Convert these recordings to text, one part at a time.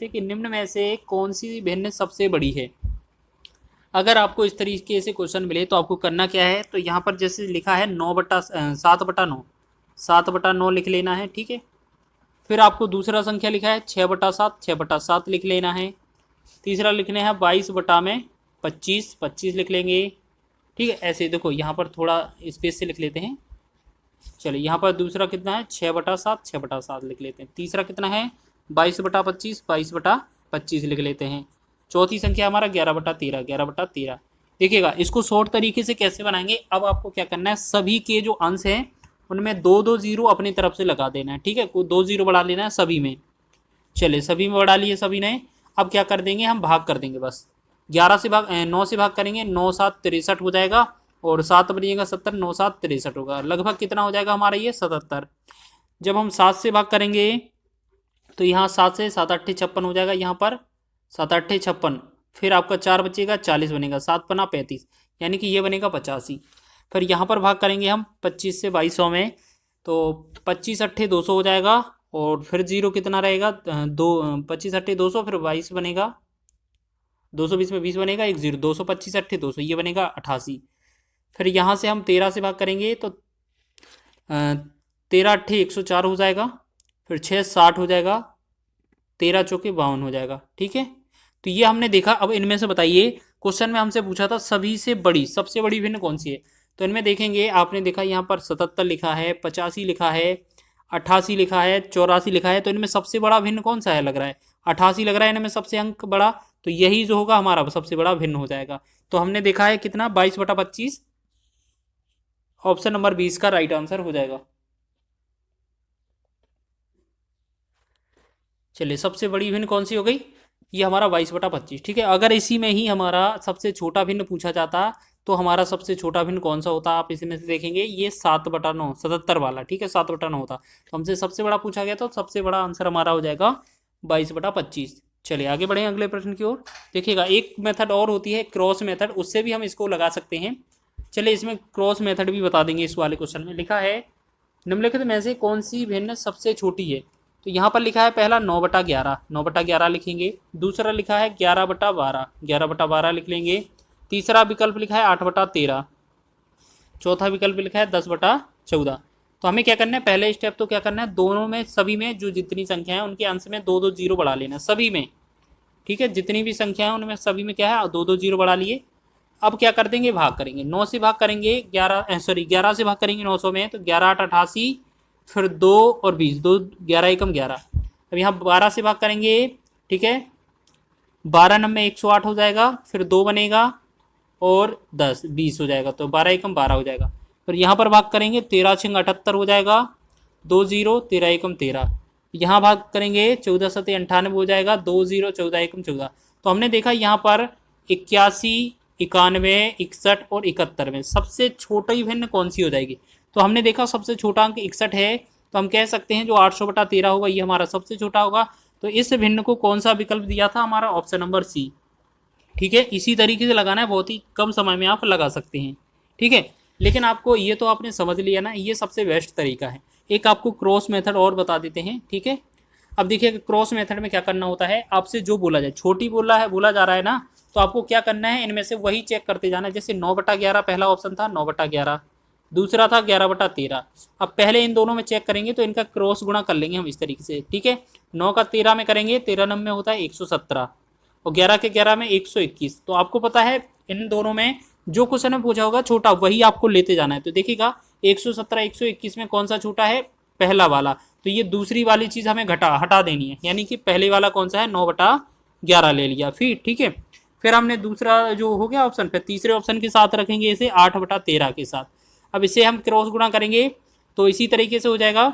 थे कि निम्न में से कौन सी भिन्न सबसे बड़ी है। अगर आपको इस तरीके से क्वेश्चन मिले तो आपको करना क्या है, तो यहाँ पर जैसे लिखा है 7/9, 7/9 लिख लेना है, ठीक है। फिर आपको दूसरा संख्या लिखा है 6/7, 6/7 लिख लेना है। तीसरा लिखने हैं 22/25, 25 लिख लेंगे, ठीक है। ऐसे देखो यहाँ पर थोड़ा स्पेस से लिख लेते हैं। चलिए यहाँ पर दूसरा कितना है 6/7, 6/7 लिख लेते हैं। तीसरा कितना है 22/25, 22/25 लिख लेते हैं। चौथी संख्या हमारा 11/13, 11/13। देखिएगा इसको शॉर्ट तरीके से कैसे बनाएंगे। अब आपको क्या करना है, सभी के जो अंश हैं उनमें दो दो जीरो अपनी तरफ से लगा देना है, ठीक है। को 2 जीरो बढ़ा लेना है सभी में। चलिए सभी में बढ़ा लिए सभी ने। अब क्या कर देंगे, हम भाग कर देंगे बस। 9 से भाग करेंगे, 9×7 63 हो जाएगा, और 7 बनिएगा 70, 9×7 63 होगा। लगभग कितना हो जाएगा हमारा ये 77। जब हम 7 से भाग करेंगे तो यहाँ 7 से 7×8 56 हो जाएगा, यहाँ पर 7×8 56। फिर आपका 4 बचेगा, 40 बनेगा, 7×5 35, यानी कि ये बनेगा 85। फिर यहाँ पर भाग करेंगे हम 25 से 2200 में, तो 25×8 200 हो जाएगा, और फिर जीरो कितना रहेगा, 25×8 200, फिर 22 बनेगा, 220 में 20 बनेगा, एक जीरो, 225×8 200, ये बनेगा 88। फिर यहाँ से हम 13 से भाग करेंगे तो 13×8 104 हो जाएगा, फिर 6 60 हो जाएगा, 13×4 52 हो जाएगा, ठीक है। तो ये हमने देखा। अब इनमें से बताइए, क्वेश्चन में हमसे पूछा था सभी से बड़ी, सबसे बड़ी भिन्न कौन सी है। तो इनमें देखेंगे, आपने देखा यहाँ पर 77 लिखा है, 85 लिखा है, 88 लिखा है, 84 लिखा है। तो इनमें सबसे बड़ा भिन्न कौन सा है, लग रहा है 88 लग रहा है इनमें सबसे अंक बड़ा। तो यही जो होगा हमारा सबसे बड़ा भिन्न हो जाएगा। तो हमने देखा है कितना 22/25, ऑप्शन नंबर 20 का राइट आंसर हो जाएगा। चलिए सबसे बड़ी भिन्न कौन सी हो गई, ये हमारा 22/25, ठीक है। अगर इसी में ही हमारा सबसे छोटा भिन्न पूछा जाता तो हमारा सबसे छोटा भिन्न कौन सा होता, आप इसमें से देखेंगे ये 7/9 77 वाला, ठीक है, 7/9 होता। तो हमसे सबसे बड़ा पूछा गया तो सबसे बड़ा आंसर हमारा हो जाएगा 22/25। चलिए आगे बढ़ें अगले प्रश्न की ओर। देखिएगा एक मेथड और होती है क्रॉस मेथड, उससे भी हम इसको लगा सकते हैं। चलिए इसमें क्रॉस मेथड भी बता देंगे। इस वाले क्वेश्चन में लिखा है निम्नलिखित में से कौन सी भिन्न सबसे छोटी है। तो यहाँ पर लिखा है पहला 9/11, 9/11 लिखेंगे। दूसरा लिखा है 11/12, 11/12 लिख लेंगे। तीसरा विकल्प लिखा है 8/13। चौथा विकल्प लिखा है 10/14। तो हमें क्या करना है, पहले स्टेप तो क्या करना है, दोनों में सभी में जो जितनी संख्या है उनके अंश में दो दो जीरो बढ़ा लेना सभी में, ठीक है। जितनी भी संख्या है उनमें सभी में क्या है, दो दो जीरो बढ़ा लिए। अब क्या कर देंगे, भाग करेंगे। 9 से भाग करेंगे 11 से भाग करेंगे 900 में, तो 11×8 88, फिर 2 और 20, 2 11 एकम 11। अब यहाँ 12 से भाग करेंगे, ठीक है, 12×9 108 हो जाएगा, फिर 2 बनेगा, और 10 20 हो जाएगा, तो 12 एकम 12 हो जाएगा। फिर यहाँ पर भाग करेंगे 13×6 78 हो जाएगा, 2 0, 13 एकम 13। यहाँ भाग करेंगे 14×7 98 हो जाएगा, 2 0, 14 एकम 14। तो हमने देखा यहाँ पर 81, 91, 61 और 71 में सबसे छोटी भिन्न कौन सी हो जाएगी। तो हमने देखा सबसे छोटा अंक 61 है, तो हम कह सकते हैं जो 800/13 होगा ये हमारा सबसे छोटा होगा। तो इस भिन्न को कौन सा विकल्प दिया था हमारा, ऑप्शन नंबर सी, ठीक है। इसी तरीके से लगाना है, बहुत ही कम समय में आप लगा सकते हैं, ठीक है। लेकिन आपको ये तो आपने समझ लिया ना, ये सबसे बेस्ट तरीका है। एक आपको क्रॉस मेथड और बता देते हैं, ठीक है। अब देखिए क्रॉस मेथड में क्या करना होता है, आपसे जो बोला जाए, छोटी बोला जा रहा है ना, तो आपको क्या करना है, इनमें से वही चेक करते जाना है। जैसे 9/11 पहला ऑप्शन था, 9/11, दूसरा था 11/13। अब पहले इन दोनों में चेक करेंगे तो इनका क्रॉस गुणा कर लेंगे हम इस तरीके से, ठीक है। 9 का 13 में करेंगे, 13 में होता है 117, और 11 के 11 में 121। तो आपको पता है इन दोनों में जो क्वेश्चन में पूछा होगा छोटा वही आपको लेते जाना है। तो देखिएगा 117 121 में कौन सा छोटा है, पहला वाला। तो ये दूसरी वाली चीज हमें हटा देनी है, यानी कि पहले वाला कौन सा है, 9/11 ले लिया, फिर ठीक है। फिर हमने दूसरा जो हो गया ऑप्शन, फिर तीसरे ऑप्शन के साथ रखेंगे इसे 8/13 के साथ। अब इसे हम क्रॉस गुणा करेंगे तो इसी तरीके से हो जाएगा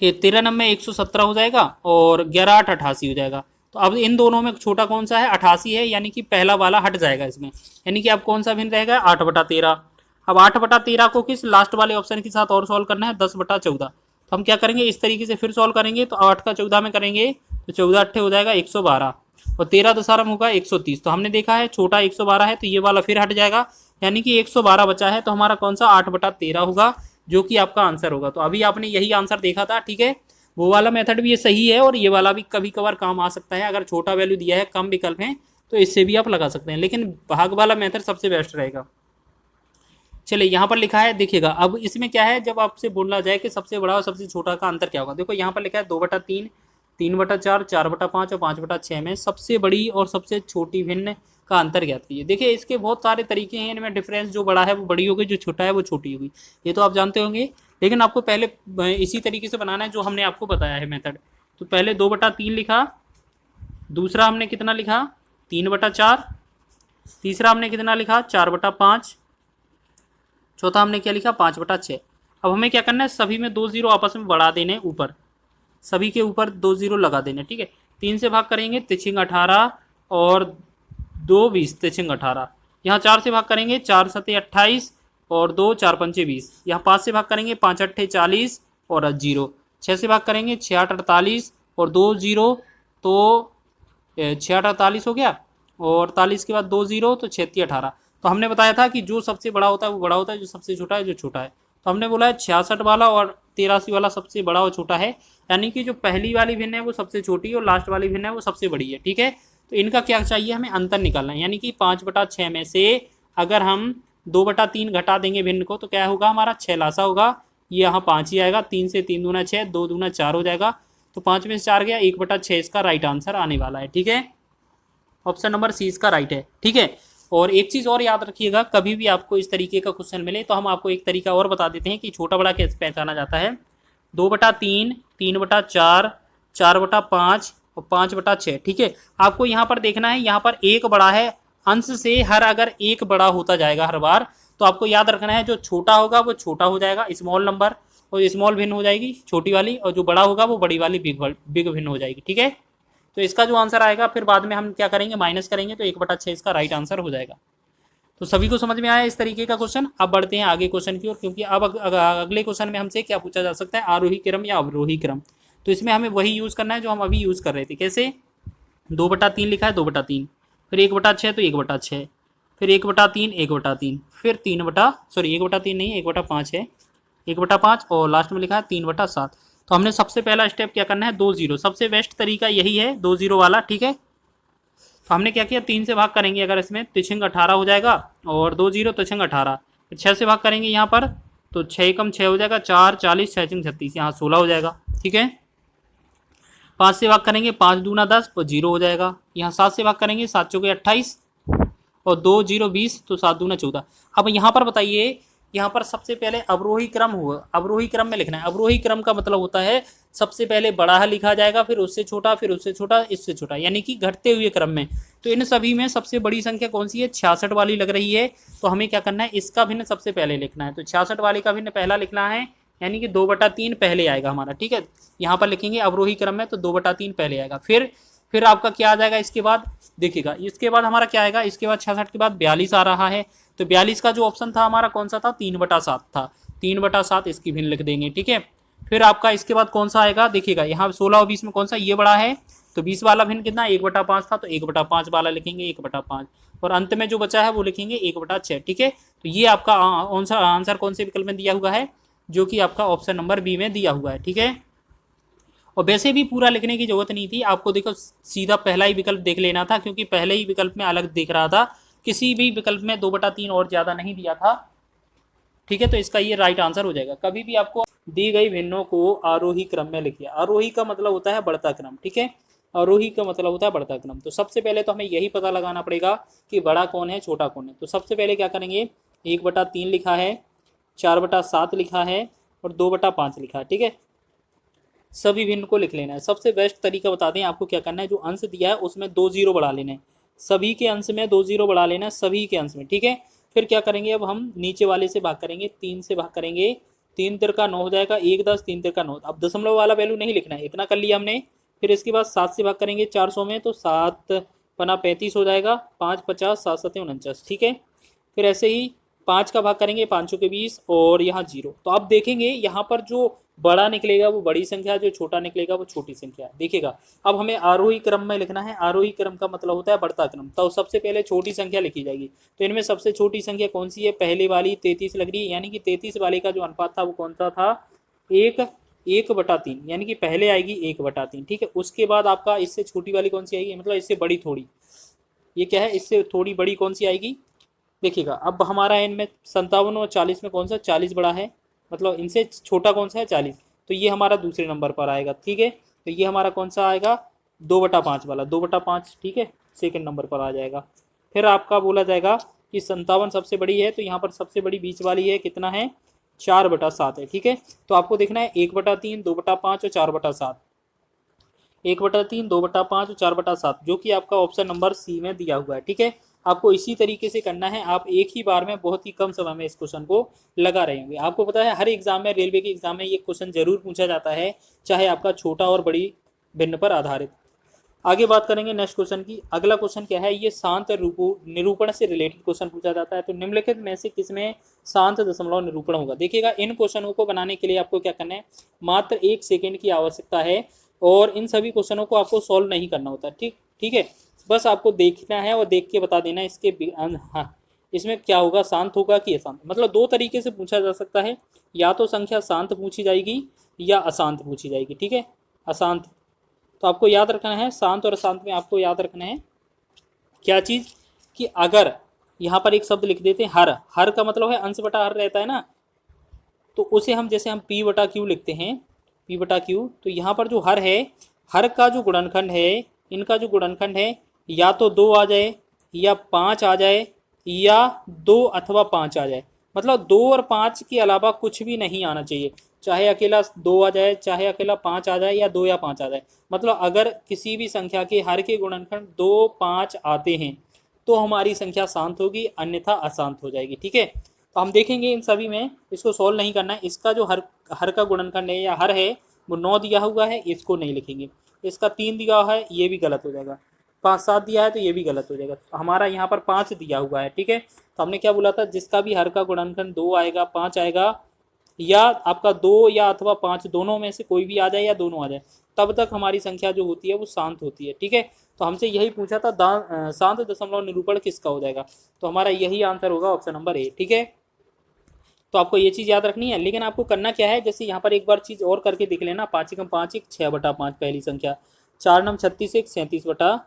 कि 13 में 117 हो जाएगा, और 11×8 88 हो जाएगा। तो अब इन दोनों में छोटा कौन सा है, 88 है, यानी कि पहला वाला हट जाएगा इसमें, यानी कि अब कौन सा भिन्न रहेगा, 8/13। अब 8/13 को किस लास्ट वाले ऑप्शन के साथ और सॉल्व करना है, 10/14। तो हम क्या करेंगे, इस तरीके से फिर सॉल्व करेंगे। तो 8 का 14 में करेंगे तो 14×8 हो जाएगा 112, और 13 10 होगा 130। तो हमने देखा है छोटा 112 है, तो ये वाला फिर हट जाएगा, यानी कि 112 बचा है। तो हमारा कौन सा 8/13 होगा, जो कि आपका आंसर होगा। तो अभी आपने यही आंसर देखा था, ठीक है। वो वाला मेथड भी ये सही है और ये वाला भी कभी कभार काम आ सकता है। अगर छोटा वैल्यू दिया है, कम विकल्प है, तो इससे भी आप लगा सकते हैं, लेकिन भाग वाला मेथड सबसे बेस्ट रहेगा। चलिए यहाँ पर लिखा है, देखिएगा अब इसमें क्या है, जब आपसे बोला जाए कि सबसे बड़ा और सबसे छोटा का अंतर क्या होगा, देखो यहाँ पर लिखा है 2/3, 3/4, 4/5 और 5/6 में सबसे बड़ी और सबसे छोटी भिन्न का अंतर ज्ञात कीजिए। देखिए इसके बहुत सारे तरीके हैं, इनमें डिफरेंस जो बड़ा है वो बड़ी होगी, जो छोटा है वो छोटी होगी, ये तो आप जानते होंगे। लेकिन आपको पहले इसी तरीके से बनाना है जो हमने आपको बताया है मेथड। तो पहले 2/3 लिखा, दूसरा हमने कितना लिखा 3/4, तीसरा हमने कितना लिखा 4/5, चौथा हमने क्या लिखा 5/6। अब हमें क्या करना है, सभी में 2 जीरो आपस में बढ़ा देने ऊपर, सभी के ऊपर 2 जीरो लगा देने, ठीक है। 3 से भाग करेंगे 3×18 और 2 20 3×18। यहाँ 4 से भाग करेंगे 4×7 = 28 और 2×4 = 20। यहाँ 5 से भाग करेंगे 5×8 = 40 और 0। 6 से भाग करेंगे 6×8 = 48 और 2 0, तो 6×8 = 48 हो गया, और 48 के बाद 2 0 तो 6×3 = 18। तो हमने बताया था कि जो सबसे बड़ा होता है वो बड़ा होता है, जो सबसे छोटा है जो छोटा है। तो हमने बोला है 66 वाला और 83 वाला सबसे बड़ा और छोटा है, यानी कि जो पहली वाली भिन्न है वो सबसे छोटी और लास्ट वाली भिन्न है वो सबसे बड़ी है, ठीक है। तो इनका क्या चाहिए, हमें अंतर निकालना है, यानी कि 5/6 में से अगर हम 2/3 घटा देंगे भिन्न को तो क्या होगा, हमारा 6 लासा होगा, ये यहाँ 5 ही आएगा, 3 से 3 दूना 6, 2 दूना 4 हो जाएगा, तो 5 में से 4 गया, 1/6 इसका राइट आंसर आने वाला है, ठीक है। ऑप्शन नंबर सी इसका राइट है, ठीक है। और एक चीज़ और याद रखिएगा, कभी भी आपको इस तरीके का क्वेश्चन मिले तो हम आपको एक तरीका और बता देते हैं कि छोटा बड़ा कैसे पहचाना जाता है। 2/3, 3/4, 4/5 और 5/6, ठीक है। आपको यहाँ पर देखना है, यहाँ पर एक बड़ा है, अंश से हर अगर एक बड़ा होता जाएगा हर बार, तो आपको याद रखना है जो छोटा होगा वो छोटा हो जाएगा स्मॉल नंबर, और स्मॉल भिन्न हो जाएगी छोटी वाली, और जो बड़ा होगा वो बड़ी वाली बिग भिन्न हो जाएगी, ठीक है। तो इसका जो आंसर आएगा फिर बाद में हम क्या करेंगे, माइनस करेंगे, तो 1/6 इसका राइट आंसर हो जाएगा। तो सभी को समझ में आया इस तरीके का क्वेश्चन। अब बढ़ते हैं आगे क्वेश्चन की ओर, क्योंकि अब अगले क्वेश्चन में हमसे क्या पूछा जा सकता है, आरोही क्रम या अवरोही क्रम। तो इसमें हमें वही यूज़ करना है जो हम अभी यूज़ कर रहे थे। कैसे, 2/3 लिखा है 2/3, फिर 1/6 तो 1/6, फिर 1/3 1/3, फिर 1/3 नहीं 1/5 है, 1/5 और लास्ट में लिखा है 3/7। तो हमने सबसे पहला स्टेप क्या करना है, 2 जीरो, सबसे बेस्ट तरीका यही है 2 जीरो वाला, ठीक है। तो हमने क्या किया, 3 से भाग करेंगे अगर इसमें तो 6 × 18 हो जाएगा, और 2 जीरो तो 6 × 18, फिर 6 से भाग करेंगे यहाँ पर तो 6 कम 6 हो जाएगा, 4 40, 6 × 36, यहाँ 16 हो जाएगा, ठीक है। 5 से भाग करेंगे 5 दूना 10 और 0 हो जाएगा, यहाँ 7 से भाग करेंगे 7 चौके 28 और 2 0 20, तो 7 दूना 14। अब यहाँ पर बताइए, यहाँ पर सबसे पहले अवरोही क्रम हुआ, अवरोही क्रम में लिखना है। अवरोही क्रम का मतलब होता है सबसे पहले बड़ा लिखा जाएगा, फिर उससे छोटा, फिर उससे छोटा, इससे छोटा, यानी कि घटते हुए क्रम में। तो इन सभी में सबसे बड़ी संख्या कौन सी है, 66 वाली लग रही है। तो हमें क्या करना है, इसका भिन्न सबसे पहले लिखना है। तो 66 वाले का भिन्न पहला लिखना है, यानी कि 2/3 पहले आएगा हमारा, ठीक है। यहाँ पर लिखेंगे अवरोही क्रम में तो 2/3 पहले आएगा। फिर आपका क्या आ जाएगा, इसके बाद देखिएगा, इसके बाद हमारा क्या आएगा, इसके बाद 66 के बाद 42 आ रहा है। तो 42 का जो ऑप्शन था हमारा कौन सा था, 3/7 था, 3/7 इसकी भिन्न लिख देंगे, ठीक है। फिर आपका इसके बाद कौन सा आएगा, देखिएगा यहाँ 16 और 20 में कौन सा ये बड़ा है, तो 20 वाला भिन्न कितना 1/5 था, तो 1/5 वाला लिखेंगे 1/5, और अंत में जो बचा है वो लिखेंगे 1/6, ठीक है। तो ये आपका आंसर कौन से विकल्प में दिया हुआ है, जो कि आपका ऑप्शन नंबर बी में दिया हुआ है, ठीक है। और वैसे भी पूरा लिखने की जरूरत नहीं थी आपको, देखो सीधा पहला ही विकल्प देख लेना था, क्योंकि पहले ही विकल्प में अलग दिख रहा था, किसी भी विकल्प में 2/3 और ज़्यादा नहीं दिया था, ठीक है। तो इसका ये राइट आंसर हो जाएगा। कभी भी आपको दी गई भिन्नों को आरोही क्रम में लिखिए। आरोही का मतलब होता है बढ़ता क्रम, ठीक है। आरोही का मतलब होता है बढ़ता क्रम। तो सबसे पहले तो हमें यही पता लगाना पड़ेगा कि बड़ा कौन है छोटा कौन है। तो सबसे पहले क्या करेंगे, 1/3 लिखा है, 4/7 लिखा है और 2/5 लिखा है, ठीक है। सभी भिन्न को लिख लेना है। सबसे बेस्ट तरीका बता दें आपको क्या करना है, जो अंश दिया है उसमें 2 जीरो बढ़ा लेना है, सभी के अंश में 2 जीरो बढ़ा लेना है, सभी के अंश में, ठीक है। फिर क्या करेंगे, अब हम नीचे वाले से भाग करेंगे, 3 से भाग करेंगे, 3 तिरका 9 हो जाएगा, 1 10, 3 तिरका 9। अब दशमलव वाला वैल्यू नहीं लिखना है, इतना कर लिया हमने। फिर इसके बाद 7 से भाग करेंगे 400 में, तो 7 पना 35 हो जाएगा, 5 50, 7 7 49, ठीक है। फिर ऐसे ही 5 का भाग करेंगे 5 के 20 और यहाँ 0। तो आप देखेंगे यहाँ पर जो बड़ा निकलेगा वो बड़ी संख्या, जो छोटा निकलेगा वो छोटी संख्या, देखिएगा। अब हमें आरोही क्रम में लिखना है। आरोही क्रम का मतलब होता है बढ़ता क्रम। तो सबसे पहले छोटी संख्या लिखी जाएगी। तो इनमें सबसे छोटी संख्या कौन सी है, पहले वाली 33 लग रही है, यानी कि 33 वाले का जो अनुपात था वो कौन सा था, 1 1/3, यानी कि पहले आएगी 1/3, ठीक है। उसके बाद आपका इससे छोटी वाली कौन सी आएगी, मतलब इससे बड़ी थोड़ी, ये क्या है, इससे थोड़ी बड़ी कौन सी आएगी। देखिएगा अब हमारा इनमें 57 और 40 में कौन सा 40 बड़ा है, मतलब इनसे छोटा कौन सा है 40, तो ये हमारा दूसरे नंबर पर आएगा, ठीक है। तो ये हमारा कौन सा आएगा 2/5 वाला, 2/5, ठीक है, सेकंड नंबर पर आ जाएगा। फिर आपका बोला जाएगा कि 57 सबसे बड़ी है, तो यहाँ पर सबसे बड़ी बीच वाली है, कितना है 4/7 है, ठीक है। तो आपको देखना है 1/3, 2/5 और 4/7, 1/3, 2/5 और 4/7, जो कि आपका ऑप्शन नंबर सी में दिया हुआ है, ठीक है। आपको इसी तरीके से करना है, आप एक ही बार में बहुत ही कम समय में इस क्वेश्चन को लगा रहे होंगे। आपको पता है हर एग्जाम में, रेलवे के एग्जाम में ये क्वेश्चन जरूर पूछा जाता है, चाहे आपका छोटा और बड़ी भिन्न पर आधारित। आगे बात करेंगे नेक्स्ट क्वेश्चन की। अगला क्वेश्चन क्या है, ये शांत निरूपण से रिलेटेड क्वेश्चन पूछा जाता है। तो निम्नलिखित में से किसमें शांत दशमलव निरूपण होगा। देखिएगा इन क्वेश्चनों को बनाने के लिए आपको क्या करना है, मात्र 1 सेकेंड की आवश्यकता है, और इन सभी क्वेश्चनों को आपको सॉल्व नहीं करना होता, ठीक ठीक है। बस आपको देखना है और देख के बता देना है इसके हाँ इसमें क्या होगा, शांत होगा कि अशांत। मतलब दो तरीके से पूछा जा सकता है, या तो संख्या शांत पूछी जाएगी या अशांत पूछी जाएगी, ठीक है, अशांत। तो आपको याद रखना है, शांत और अशांत में आपको याद रखना है क्या चीज़, कि अगर यहाँ पर एक शब्द लिख देते हैं हर, हर का मतलब है अंश बटा हर रहता है ना, तो उसे हम जैसे हम P/Q लिखते हैं, P/Q, तो यहाँ पर जो हर है, हर का जो गुणनखंड है, इनका जो गुणनखंड है, या तो 2 आ जाए या 5 आ जाए या 2 अथवा 5 आ जाए। मतलब 2 और 5 के अलावा कुछ भी नहीं आना चाहिए, चाहे अकेला 2 आ जाए, चाहे अकेला 5 आ जाए, या 2 या 5 आ जाए। मतलब अगर किसी भी संख्या के हर के गुणनखंड 2, 5 आते हैं तो हमारी संख्या शांत होगी, अन्यथा अशांत हो जाएगी, ठीक है। तो हम देखेंगे इन सभी में, इसको सॉल्व नहीं करना है। इसका जो हर का गुणनखंड है या हर है वो 9 दिया हुआ है, इसको नहीं लिखेंगे। इसका 3 दिया हुआ है, ये भी गलत हो जाएगा। 5, 7 दिया है तो ये भी गलत हो जाएगा। हमारा यहाँ पर 5 दिया हुआ है, ठीक है। तो हमने क्या बोला था, जिसका भी हर का गुणनखंड 2 आएगा, 5 आएगा, या आपका 2 या अथवा 5 दोनों में से कोई भी आ जाए या दोनों आ जाए, तब तक हमारी संख्या जो होती है वो शांत होती है, ठीक है। तो हमसे यही पूछा था, शांत दशमलव निरूपण किसका हो जाएगा, तो हमारा यही आंसर होगा, ऑप्शन नंबर ए, ठीक है। तो आपको ये चीज़ याद रखनी है, लेकिन आपको करना क्या है, जैसे यहाँ पर एक बार चीज़ और करके देख लेना, 5 एकम 5 1 6/5 पहली संख्या, 4 नम 36 1 37 बटा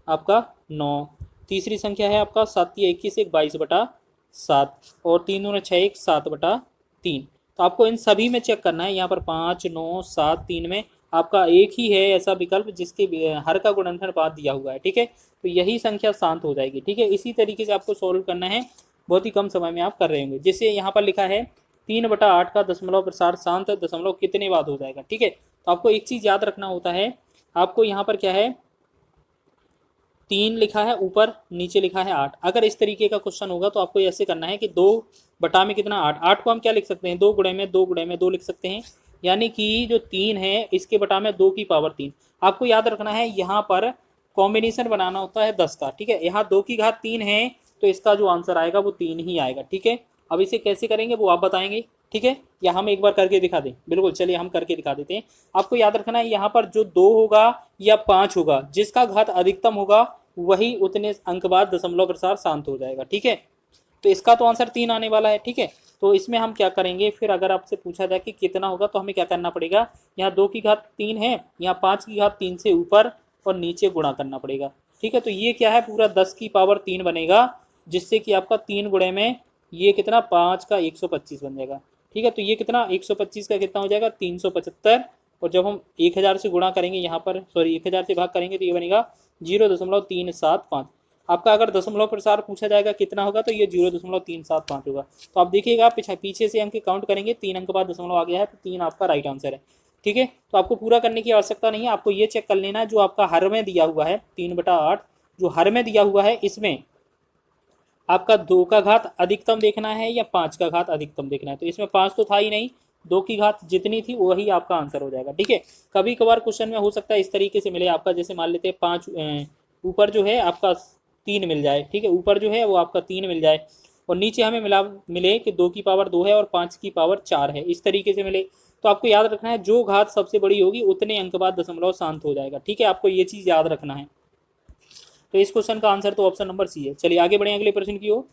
आपका 9, तीसरी संख्या है आपका 7 या 21 1 22/7, और 3 दूना 6 1 7/3। तो आपको इन सभी में चेक करना है, यहाँ पर 5 9 7 3 में आपका एक ही है ऐसा विकल्प जिसके हर का गुणनखंड 5 दिया हुआ है, ठीक है। तो यही संख्या शांत हो जाएगी, ठीक है। इसी तरीके से आपको सॉल्व करना है, बहुत ही कम समय में आप कर रहे होंगे। जैसे यहाँ पर लिखा है 3/8 का दशमलव प्रसार शांत दशमलव कितने बाद हो जाएगा, ठीक है। तो आपको एक चीज़ याद रखना होता है, आपको यहाँ पर क्या है 3 लिखा है ऊपर, नीचे लिखा है 8। अगर इस तरीके का क्वेश्चन होगा तो आपको ऐसे करना है कि 2 बटा में कितना 8, 8 को हम क्या लिख सकते हैं 2 गुणे में 2 गुणे में 2 लिख सकते हैं, यानी कि जो 3 है इसके बटा में 2 की पावर 3। आपको याद रखना है यहाँ पर कॉम्बिनेशन बनाना होता है 10 का, ठीक है। यहाँ 2 की घात 3 है तो इसका जो आंसर आएगा वो 3 ही आएगा, ठीक है। अब इसे कैसे करेंगे वो आप बताएंगे, ठीक है, या हम एक बार करके दिखा दें। बिल्कुल, चलिए हम करके दिखा देते हैं। आपको याद रखना है यहाँ पर जो 2 होगा या 5 होगा, जिसका घात अधिकतम होगा वही उतने अंक बाद दशमलव प्रसार शांत हो जाएगा, ठीक है। तो इसका तो आंसर 3 आने वाला है, ठीक है। तो इसमें हम क्या करेंगे, फिर अगर आपसे पूछा जाए कि कितना होगा तो हमें क्या करना पड़ेगा, यहाँ 2 की घात 3 है, यहाँ 5 की घात 3 से ऊपर और नीचे गुणा करना पड़ेगा, ठीक है। तो ये क्या है पूरा 10 की पावर 3 बनेगा, जिससे कि आपका 3 गुणे में ये कितना 5 का 125 बन जाएगा, ठीक है। तो ये कितना 125 का कितना हो जाएगा 375, और जब हम 1000 से गुणा करेंगे यहाँ पर, सॉरी 1000 से भाग करेंगे तो ये बनेगा 0.375। आपका अगर दशमलव प्रसार पूछा जाएगा कितना होगा तो ये 0.375 होगा। तो आप देखिएगा पीछे से अंक काउंट करेंगे, 3 अंक बाद दशमलव आ गया है तो 3 आपका राइट आंसर है, ठीक है। तो आपको पूरा करने की आवश्यकता नहीं है, आपको ये चेक कर लेना है जो आपका हर में दिया हुआ है 3/8 जो हर में दिया हुआ है, इसमें आपका 2 का घात अधिकतम देखना है या 5 का घात अधिकतम देखना है। तो इसमें 5 तो था ही नहीं, 2 की घात जितनी थी वही आपका आंसर हो जाएगा, ठीक है। कभी कभार क्वेश्चन में हो सकता है इस तरीके से मिले आपका, जैसे मान लेते हैं 5 ऊपर जो है आपका 3 मिल जाए, ठीक है, ऊपर जो है वो आपका 3 मिल जाए, और नीचे हमें मिले कि 2 की पावर 2 है और 5 की पावर 4 है, इस तरीके से मिले। तो आपको याद रखना है जो घात सबसे बड़ी होगी उतने अंक बाद दशमलव शांत हो जाएगा, ठीक है। आपको ये चीज़ याद रखना है। तो इस क्वेश्चन का आंसर तो ऑप्शन नंबर सी है। चलिए आगे बढ़े अगले प्रश्न की ओर।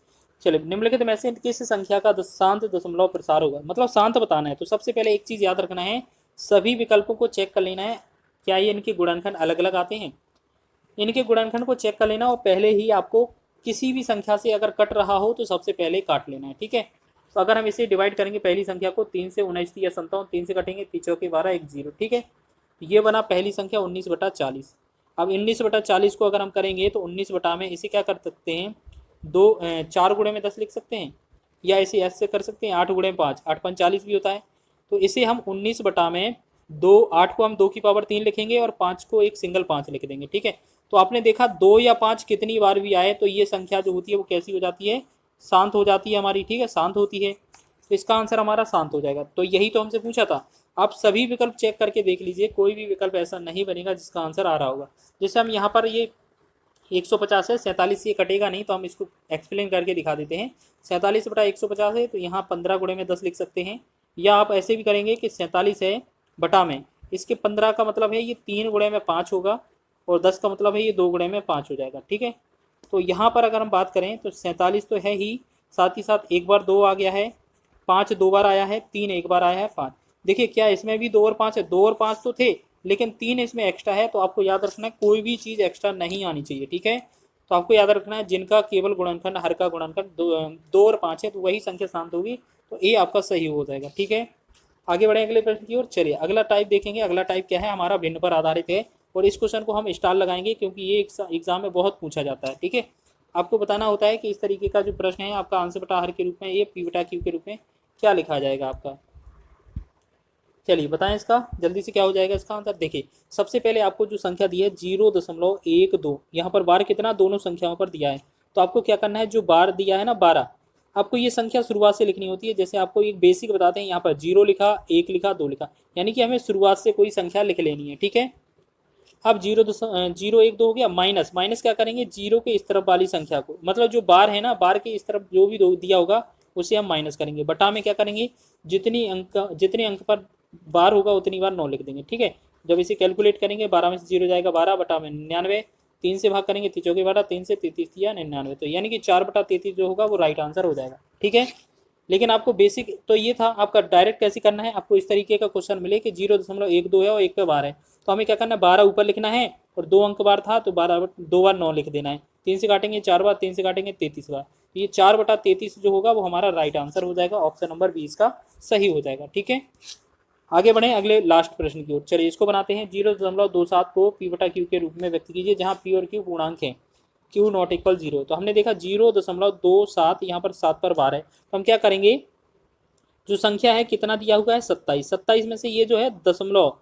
चलिए निम्नलिखित में से किस संख्या का शांत दशमलव प्रसार होगा, मतलब शांत बताना है। तो सबसे पहले एक चीज याद रखना है, सभी विकल्पों को चेक कर लेना है, क्या ये इनके गुणनखंड अलग अलग आते हैं। इनके गुणनखंड को चेक कर लेना और पहले ही आपको किसी भी संख्या से अगर कट रहा हो तो सबसे पहले काट लेना है, ठीक है। तो अगर हम इसे डिवाइड करेंगे पहली संख्या को, 3 से 19 या 57, 3 से कटेंगे 3 चौके 12 1 0, ठीक है। ये बना पहली संख्या 19/40। अब 19/40 को अगर हम करेंगे तो 19 बटा में इसे क्या कर सकते हैं, 4 गुणे में 10 लिख सकते हैं, या इसे ऐसे कर सकते हैं 8 गुणे 5, 8 5 40 भी होता है। तो इसे हम 19 बटा में 8 को हम 2 की पावर 3 लिखेंगे और 5 को एक सिंगल 5 लिख देंगे, ठीक है। तो आपने देखा 2 या 5 कितनी बार भी आए तो ये संख्या जो होती है वो कैसी हो जाती है, शांत हो जाती है हमारी, ठीक है, शांत होती है। तो इसका आंसर हमारा शांत हो जाएगा। तो यही तो हमसे पूछा था। आप सभी विकल्प चेक करके देख लीजिए, कोई भी विकल्प ऐसा नहीं बनेगा जिसका आंसर आ रहा होगा। जैसे हम यहाँ पर ये 150 है, 47 ये कटेगा नहीं, तो हम इसको एक्सप्लेन करके दिखा देते हैं। 47/150 है तो यहाँ 15 गुणे में 10 लिख सकते हैं, या आप ऐसे भी करेंगे कि 47 है बटा में इसके 15 का मतलब है ये 3 गुणे में 5 होगा, और 10 का मतलब है ये 2 गुणे में 5 हो जाएगा, ठीक है। तो यहाँ पर अगर हम बात करें तो 47 तो है ही, साथ ही साथ एक बार 2 आ गया है, 5 2 बार आया है, 3 एक बार आया है, 5। देखिए क्या इसमें भी 2 और 5 है, 2 और 5 तो थे लेकिन 3 इसमें एक्स्ट्रा है। तो आपको याद रखना है कोई भी चीज़ एक्स्ट्रा नहीं आनी चाहिए, ठीक है। तो आपको याद रखना है जिनका केवल गुणनखंड हर का गुणनखंड 2 और 5 है तो वही संख्या शांत होगी, तो ए आपका सही हो जाएगा, ठीक है। आगे बढ़े अगले प्रश्न की ओर। चलिए अगला टाइप देखेंगे। अगला टाइप क्या है, हमारा भिन्न पर आधारित है, और इस क्वेश्चन को हम स्टार लगाएंगे क्योंकि ये एग्जाम में बहुत पूछा जाता है, ठीक है। आपको बताना होता है कि इस तरीके का जो प्रश्न है आपका आंसर बटा हर के रूप में, ये पी बटा क्यू के रूप में क्या लिखा जाएगा आपका। चलिए बताएं इसका जल्दी से क्या हो जाएगा इसका आंसर। देखिए सबसे पहले आपको जो संख्या दी है 0.12, यहाँ पर बार कितना दोनों संख्याओं पर दिया है। तो आपको क्या करना है, जो बार दिया है ना 12, आपको ये संख्या शुरुआत से लिखनी होती है। जैसे आपको एक बेसिक बताते हैं, यहाँ पर 0 लिखा, 1 लिखा, 2 लिखा, यानी कि हमें शुरुआत से कोई संख्या लिख लेनी है, ठीक है। अब 0 1 2 हो गया, माइनस माइनस क्या करेंगे, 0 के इस तरफ वाली संख्या को, मतलब जो बार है ना, बार के इस तरफ जो भी दिया होगा उसे हम माइनस करेंगे। बटा में क्या करेंगे, जितने अंक पर बार होगा उतनी बार 9 लिख देंगे, ठीक है। जब इसे कैलकुलेट करेंगे 12 में से 0 जाएगा 12, बटा में 99, 3 से भाग करेंगे 3 चौके 12, 3 से 33 या 99, तो यानी कि 4/33 जो होगा वो राइट आंसर हो जाएगा, ठीक है। लेकिन आपको बेसिक तो ये था आपका, डायरेक्ट कैसे करना है, आपको इस तरीके का क्वेश्चन मिले कि 0.12 है और 1 पे बार है, तो हमें क्या करना है, 12 ऊपर लिखना है और 2 अंक बार था तो 12 2 बार 9 लिख देना है। 3 से काटेंगे 4 बार, 3 से काटेंगे 33 बार, तो ये 4/33 जो होगा वो हमारा राइट आंसर हो जाएगा। ऑप्शन नंबर 20 का सही हो जाएगा, ठीक है। आगे बढ़े अगले लास्ट प्रश्न की ओर। चलिए इसको बनाते हैं। 0.27 को पी बटा क्यू के रूप में व्यक्त कीजिए जहाँ पी और क्यू पूर्णांक है, क्यू नॉट इक्वल 0। तो हमने देखा 0.27 यहाँ पर 7 पर बार है, तो हम क्या करेंगे, जो संख्या है कितना दिया हुआ है 27, 27 में से ये जो है दशमलव,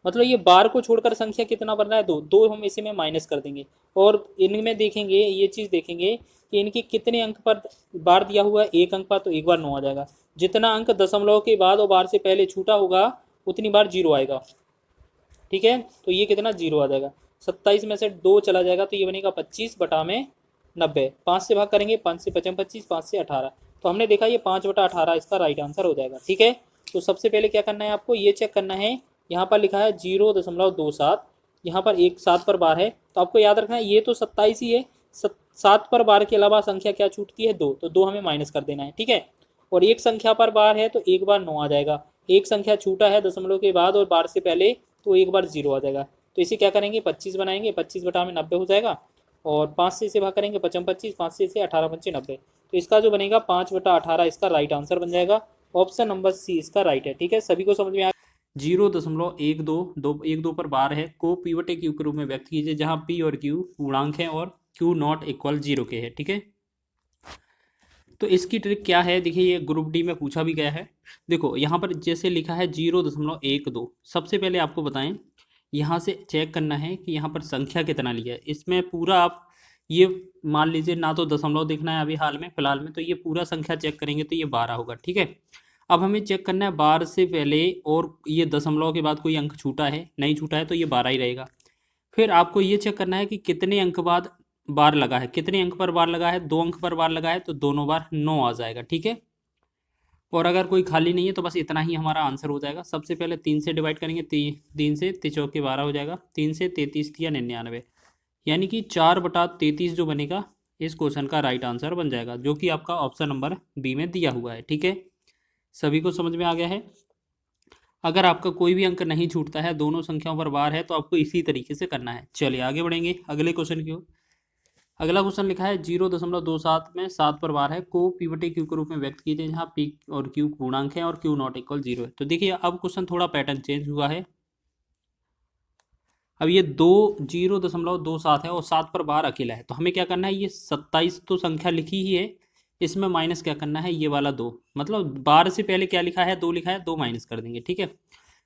मतलब ये बार को छोड़कर संख्या कितना बन रहा है, 2 2 हम इसी में माइनस कर देंगे। और इनमें देखेंगे ये चीज़ देखेंगे कि इनके कितने अंक पर बार दिया हुआ है, 1 अंक पर, तो एक बार 9 आ जाएगा। जितना अंक दशमलव के बाद और बार से पहले छूटा होगा उतनी बार 0 आएगा, ठीक है। तो ये कितना 0 आ जाएगा। 27 में से 2 चला जाएगा तो ये बनेगा 25 बटा में 90, 5 से भाग करेंगे, 5 से 55 25, 5 से 18, तो हमने देखा ये 5/18 इसका राइट आंसर हो जाएगा, ठीक है। तो सबसे पहले क्या करना है, आपको ये चेक करना है, यहाँ पर लिखा है 0.27, यहाँ पर 7 पर बार है, तो आपको याद रखना है ये तो 27 ही है, 7 पर बार के अलावा संख्या क्या छूटती है, 2, तो 2 हमें माइनस कर देना है, ठीक है। और एक संख्या पर बार है तो एक बार 9 आ जाएगा, एक संख्या छूटा है दशमलव के बाद और बार से पहले तो एक बार 0 आ जाएगा। तो इसे क्या करेंगे, 25 बनाएंगे, 25 बटा में 90 हो जाएगा, और 5 से इसे भाग करेंगे 55 25, 5 से इसे 18 25 90, तो इसका जो बनेगा 5/18 इसका राइट आंसर बन जाएगा। ऑप्शन नंबर सी इसका राइट है, ठीक है। सभी को समझ में आ 0.12 पर बार है को पी बटे क्यू के रूप में व्यक्त कीजिए जहाँ पी और क्यू पूर्णांक है और क्यू नॉट इक्वल 0 के है, ठीक है। तो इसकी ट्रिक क्या है, देखिए ये ग्रुप डी में पूछा भी गया है। देखो यहाँ पर जैसे लिखा है 0.12, सबसे पहले आपको बताएं यहाँ से चेक करना है कि यहाँ पर संख्या कितना लिया है। इसमें पूरा आप ये मान लीजिए ना तो दशमलव देखना है अभी हाल में फिलहाल में, तो ये पूरा संख्या चेक करेंगे तो ये 12 होगा, ठीक है। अब हमें चेक करना है बार से पहले और ये दशमलव के बाद कोई अंक छूटा है, नहीं छूटा है तो ये 12 ही रहेगा। फिर आपको ये चेक करना है कि कितने अंक बाद बार लगा है, कितने अंक पर बार लगा है, 2 अंक पर बार लगा है तो दोनों बार 9 आ जाएगा, ठीक है। और अगर कोई खाली नहीं है तो बस इतना ही हमारा आंसर हो जाएगा। सबसे पहले 3 से डिवाइड करेंगे, 3 से 3 चौके 12 हो जाएगा, 3 से 33 या 99, यानी कि 4/33 जो बनेगा इस क्वेश्चन का राइट आंसर बन जाएगा, जो कि आपका ऑप्शन नंबर बी में दिया हुआ है, ठीक है। सभी को समझ में आ गया है। अगर आपका कोई भी अंक नहीं छूटता है, दोनों संख्याओं पर बार है, तो आपको इसी तरीके से करना है। चलिए आगे बढ़ेंगे अगले क्वेश्चन की ओर। अगला क्वेश्चन लिखा है 0.27 में 7 पर बार है, को पी बटे क्यू के रूप में व्यक्त कीजिए, जहाँ पी और क्यू पूर्णांक है और क्यू नॉट इक्वल 0 है। तो देखिए अब क्वेश्चन थोड़ा पैटर्न चेंज हुआ है। अब ये 0.27 है और 7 पर बार अकेला है, तो हमें क्या करना है, ये 27 तो संख्या लिखी ही है, इसमें माइनस क्या करना है, ये वाला 2, मतलब बार से पहले क्या लिखा है, 2 लिखा है, 2 माइनस कर देंगे। ठीक है,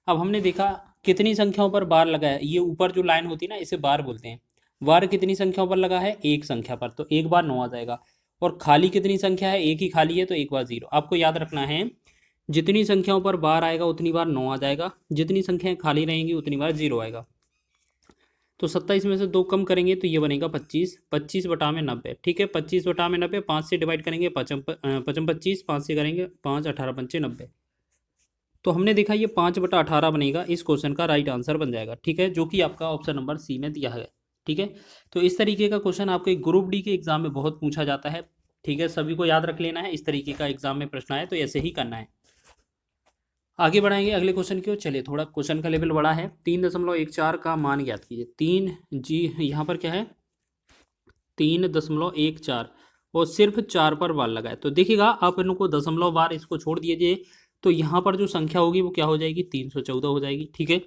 अब हमने देखा कितनी संख्याओं पर बार लगा है, ये ऊपर जो लाइन होती है ना, इसे बार बोलते हैं। बार कितनी संख्याओं पर लगा है, एक संख्या पर, तो एक बार 9 आ जाएगा। और खाली कितनी संख्या है, एक ही खाली है, तो एक बार 0। आपको याद रखना है, जितनी संख्याओं पर बार आएगा उतनी बार 9 आ जाएगा, जितनी संख्याएं खाली रहेंगी उतनी बार 0 आएगा। तो 27 में से 2 कम करेंगे तो ये बनेगा 25, 25/90। ठीक है, 25/90, 5 से डिवाइड करेंगे, पचम 25, 5 से करेंगे 5, 18 पंचे 90। तो हमने देखा ये 5/18 बनेगा, इस क्वेश्चन का राइट आंसर बन जाएगा। ठीक है, जो कि आपका ऑप्शन नंबर सी में दिया है। ठीक है, तो इस तरीके का क्वेश्चन आपके ग्रुप डी के एग्जाम में बहुत पूछा जाता है। ठीक है, सभी को याद रख लेना है, इस तरीके का एग्जाम में प्रश्न आए तो ऐसे ही करना है। आगे बढ़ाएंगे अगले क्वेश्चन की ओर। चलिए, थोड़ा क्वेश्चन का लेवल बड़ा है। 3.14 का मान ज्ञात कीजिए। यहाँ पर क्या है, 3.14 और सिर्फ 4 पर बार लगाए। तो देखिएगा आप इनको दशमलव बार इसको छोड़ दीजिए, तो यहाँ पर जो संख्या होगी वो क्या हो जाएगी, 314 हो जाएगी। ठीक है,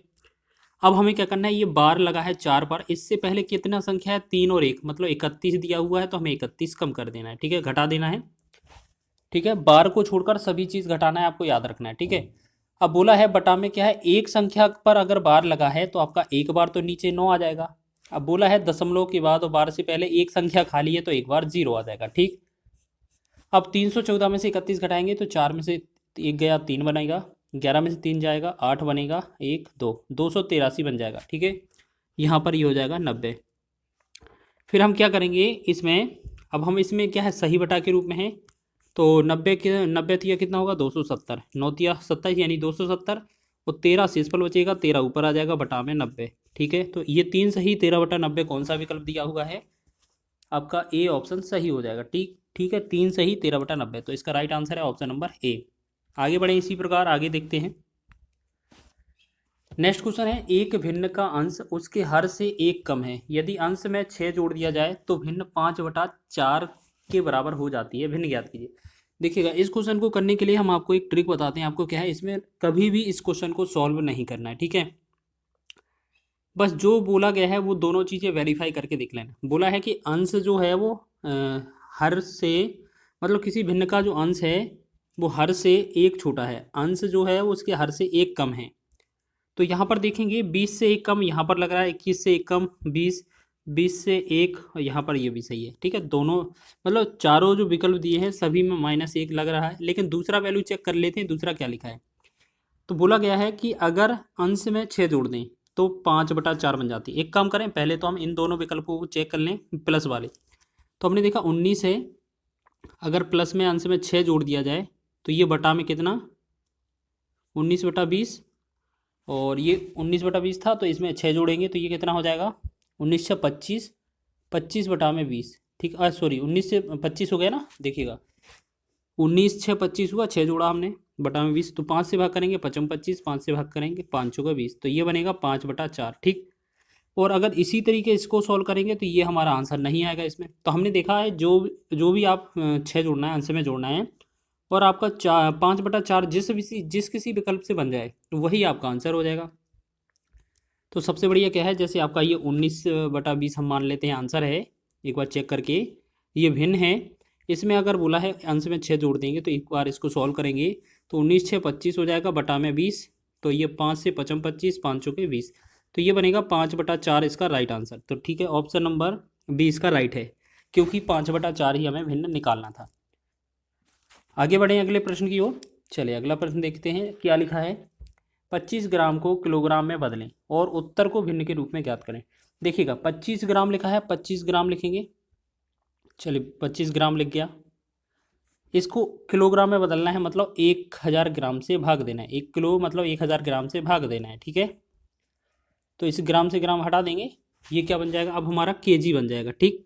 अब हमें क्या करना है, ये बार लगा है 4 पर, इससे पहले कितना संख्या है, 3 और 1, मतलब 31 दिया हुआ है, तो हमें 31 कम कर देना है। ठीक है, घटा देना है। ठीक है, बार को छोड़कर सभी चीज़ घटाना है, आपको याद रखना है। ठीक है, अब बोला है बटा में क्या है, एक संख्या पर अगर बार लगा है तो आपका एक बार तो नीचे 9 आ जाएगा। अब बोला है दशमलव के बाद और बार से पहले एक संख्या खाली है, तो एक बार 0 आ जाएगा। ठीक, अब 314 में से 31 घटाएंगे तो 4 में से 1 गया 3 बनेगा, 11 में से 3 जाएगा 8 बनेगा, 1 2 283 बन जाएगा। ठीक है, यहाँ पर ये हो जाएगा 90। फिर हम क्या करेंगे इसमें, अब हम इसमें क्या है, सही बटा के रूप में है, तो 90 तिया कितना होगा, 270, 9 तिया 27 यानी 270, और 13 शेष पर बचेगा, 13 ऊपर आ जाएगा, बटा में 90। ठीक है, तो ये 3 सही, 13/90 कौन सा विकल्प दिया हुआ है, आपका ए ऑप्शन सही हो जाएगा। ठीक ठीक है, 3 सही, 13/90, तो इसका राइट आंसर है ऑप्शन नंबर ए। आगे बढ़े इसी प्रकार, आगे देखते हैं। नेक्स्ट क्वेश्चन है, एक भिन्न का अंश उसके हर से एक कम है, यदि अंश में 6 जोड़ दिया जाए तो भिन्न 5/4 के बराबर हो जाती है, भिन्न ज्ञात कीजिए। देखिएगा, इस क्वेश्चन को करने के लिए हम आपको एक ट्रिक बताते हैं। आपको क्या है, इसमें कभी भी इस क्वेश्चन को सॉल्व नहीं करना है। ठीक है, बस जो बोला गया है वो दोनों चीज़ें वेरीफाई करके देख लेना। बोला है कि अंश जो है वो हर से, मतलब किसी भिन्न का जो अंश है वो हर से एक छोटा है, अंश जो है वो उसके हर से एक कम है। तो यहाँ पर देखेंगे 20 से एक कम, यहाँ पर लग रहा है 21 से एक कम 20, 20 से एक, और यहाँ पर ये भी सही है। ठीक है, दोनों मतलब चारों जो विकल्प दिए हैं सभी में -1 लग रहा है। लेकिन दूसरा वैल्यू चेक कर लेते हैं, दूसरा क्या लिखा है। तो बोला गया है कि अगर अंश में 6 जोड़ दें तो 5/4 बन जाती है। एक काम करें, पहले तो हम इन दोनों विकल्पों को चेक कर लें, प्लस वाले। तो हमने देखा 19 है, अगर प्लस में अंश में 6 जोड़ दिया जाए तो ये बटा में कितना, 19/20, और ये 19/20 था, तो इसमें 6 जोड़ेंगे तो ये कितना हो जाएगा, 19 से 25, 25 बटा में 20। ठीक, सॉरी 19 से 25 हो गया ना, देखिएगा 19 6 25 हुआ, 6 जोड़ा हमने, बटा में 20, तो 5 से भाग करेंगे 5 25, 5 से भाग करेंगे 5 चौका 20, तो ये बनेगा 5/4। ठीक, और अगर इसी तरीके इसको सॉल्व करेंगे तो ये हमारा आंसर नहीं आएगा इसमें। तो हमने देखा है जो जो भी आप 6 जोड़ना है, अंश में जोड़ना है, और आपका 5/4 जिस किसी विकल्प से बन जाए तो वही आपका आंसर हो जाएगा। तो सबसे बढ़िया क्या है, जैसे आपका ये 19/20 हम मान लेते हैं आंसर है, एक बार चेक करके, ये भिन्न है। इसमें अगर बोला है अंश में 6 जोड़ देंगे तो एक बार इसको सॉल्व करेंगे तो 19 6 25 हो जाएगा, बटा में 20, तो ये 5 से 55 25, 5 चौके 20, तो ये बनेगा 5/4 इसका राइट आंसर। तो ठीक है, ऑप्शन नंबर बी इसका राइट है, क्योंकि 5/4 ही हमें भिन्न निकालना था। आगे बढ़ें अगले प्रश्न की ओर। चलिए अगला प्रश्न देखते हैं, क्या लिखा है। 25 ग्राम को किलोग्राम में बदलें और उत्तर को भिन्न के रूप में ज्ञात करें। देखिएगा 25 ग्राम लिखा है, 25 ग्राम लिखेंगे। चलिए 25 ग्राम लिख गया, इसको किलोग्राम में बदलना है, मतलब 1000 ग्राम से भाग देना है। 1 किलो मतलब 1000 ग्राम से भाग देना है। ठीक है, तो इस ग्राम से ग्राम हटा देंगे, ये क्या बन जाएगा, अब हमारा केजी बन जाएगा। ठीक,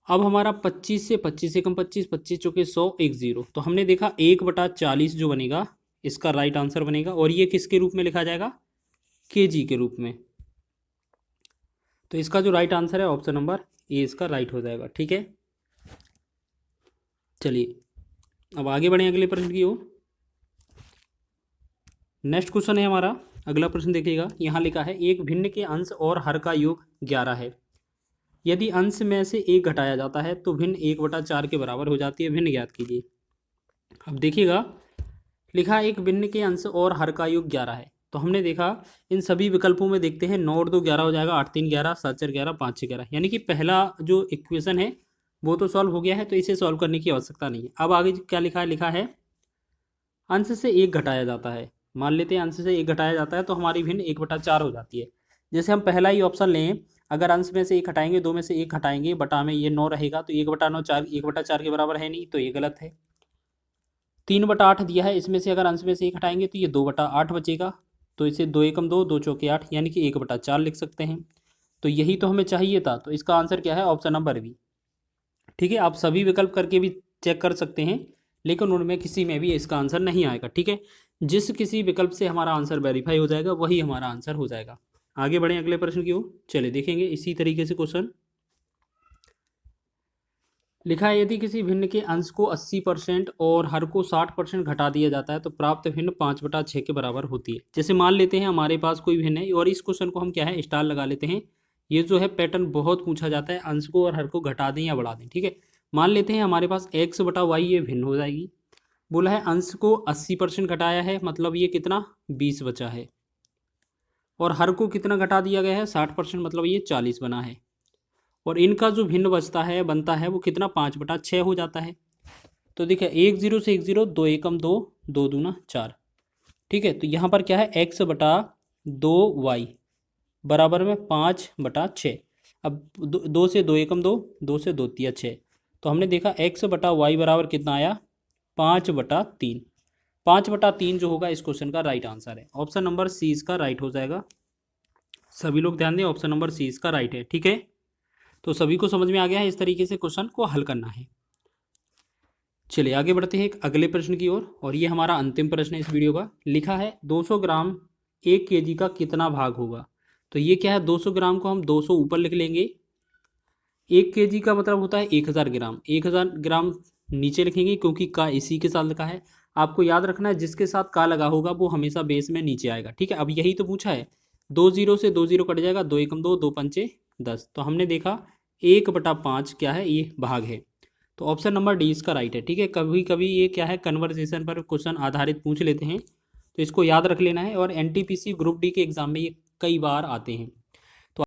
अब हमारा 25 से 25 से कम 25, 25 चौके 100, 1 0, तो हमने देखा 1/40 जो बनेगा इसका राइट आंसर बनेगा। और ये किसके रूप में लिखा जाएगा? केजी के रूप में। तो इसका जो राइट आंसर है ऑप्शन नंबर ए इसका राइट हो जाएगा। ठीक है, चलिए अब आगे बढ़ें अगले प्रश्न की ओर। नेक्स्ट क्वेश्चन है हमारा, अगला प्रश्न देखिएगा। यहाँ लिखा है एक भिन्न के अंश और हर का योग 11 है। यदि अंश में से एक घटाया जाता है तो भिन्न 1/4 के बराबर हो जाती है। भिन्न ज्ञात कीजिए। अब देखिएगा, लिखा एक भिन्न के अंश और हर का योग 11 है। तो हमने देखा इन सभी विकल्पों में देखते हैं, 9 और 2 11 हो जाएगा, 8 3 11, 7 4 11, 5 6 11। यानी कि पहला जो इक्वेशन है वो तो सॉल्व हो गया है, तो इसे सॉल्व करने की आवश्यकता नहीं है। अब आगे क्या लिखा है? लिखा है अंश से एक घटाया जाता है। मान लेते हैं अंश से एक घटाया जाता है तो हमारी भिन्न 1/4 हो जाती है। जैसे हम पहला ही ऑप्शन लें, अगर अंश में से एक हटाएंगे, 2 में से एक हटाएंगे, बटा में ये 9 रहेगा, तो 1/9 4 1/4 के बराबर है नहीं, तो ये गलत है। 3/8 दिया है, इसमें से अगर अंश में से एक हटाएंगे तो ये 2/8 बचेगा, तो इसे 2 एकम 2, 2 चौके 8, यानी कि 1/4 लिख सकते हैं। तो यही तो हमें चाहिए था, तो इसका आंसर क्या है? Option number B. ठीक है, आप सभी विकल्प करके भी चेक कर सकते हैं, लेकिन उनमें किसी में भी इसका आंसर नहीं आएगा। ठीक है, जिस किसी विकल्प से हमारा आंसर वेरीफाई हो जाएगा वही हमारा आंसर हो जाएगा। आगे बढ़ें अगले प्रश्न की ओर। चलिए देखेंगे इसी तरीके से क्वेश्चन। लिखा है यदि किसी भिन्न के अंश को 80% और हर को 60% घटा दिया जाता है तो प्राप्त भिन्न 5/6 के बराबर होती है। जैसे मान लेते हैं हमारे पास कोई भिन्न है, और इस क्वेश्चन को हम क्या है स्टार लगा लेते हैं। ये जो है पैटर्न बहुत पूछा जाता है, अंश को और हर को घटा दें या बढ़ा दें। ठीक है, मान लेते हैं हमारे पास x/y ये भिन्न हो जाएगी। बोला है अंश को 80% घटाया है, मतलब ये कितना 20 बचा है, और हर को कितना घटा दिया गया है 60%, मतलब ये 40 बना है। और इनका जो भिन्न बचता है बनता है वो कितना 5/6 हो जाता है। तो देखिए 1 0 से 1 0, 2 एकम 2, 2 दूना 4। ठीक है, तो यहाँ पर क्या है x/2y बराबर में 5/6। अब 2 से 2 एकम 2, 2 से 2 तिया 6। तो हमने देखा x/y बराबर कितना आया 5/3। 5/3 जो होगा इस क्वेश्चन का राइट आंसर है। ऑप्शन नंबर सी इसका राइट हो जाएगा। सभी लोग ध्यान दें, ऑप्शन नंबर सी इसका राइट है। ठीक है, तो सभी को समझ में आ गया है इस तरीके से क्वेश्चन को हल करना है। चलिए आगे बढ़ते हैं एक अगले प्रश्न की ओर, और ये हमारा अंतिम प्रश्न है इस वीडियो का। लिखा है 200 ग्राम 1 kg का कितना भाग होगा? तो ये क्या है, 200 ग्राम को हम 200 ऊपर लिख लेंगे। 1 kg का मतलब होता है 1000 ग्राम। 1000 ग्राम नीचे लिखेंगे क्योंकि का इसी के साथ लिखा है। आपको याद रखना है जिसके साथ का लगा होगा वो हमेशा बेस में नीचे आएगा। ठीक है, अब यही तो पूछा है। 2 0 से 2 0 कट जाएगा, 2 एकम 2, 2 पंचे 10। तो हमने देखा 1/5 क्या है, ये भाग है। तो ऑप्शन नंबर डी इसका राइट है। ठीक है, कभी कभी ये क्या है कन्वर्सेशन पर क्वेश्चन आधारित पूछ लेते हैं, तो इसको याद रख लेना है। और एनटीपीसी ग्रुप डी के एग्जाम में ये कई बार आते हैं।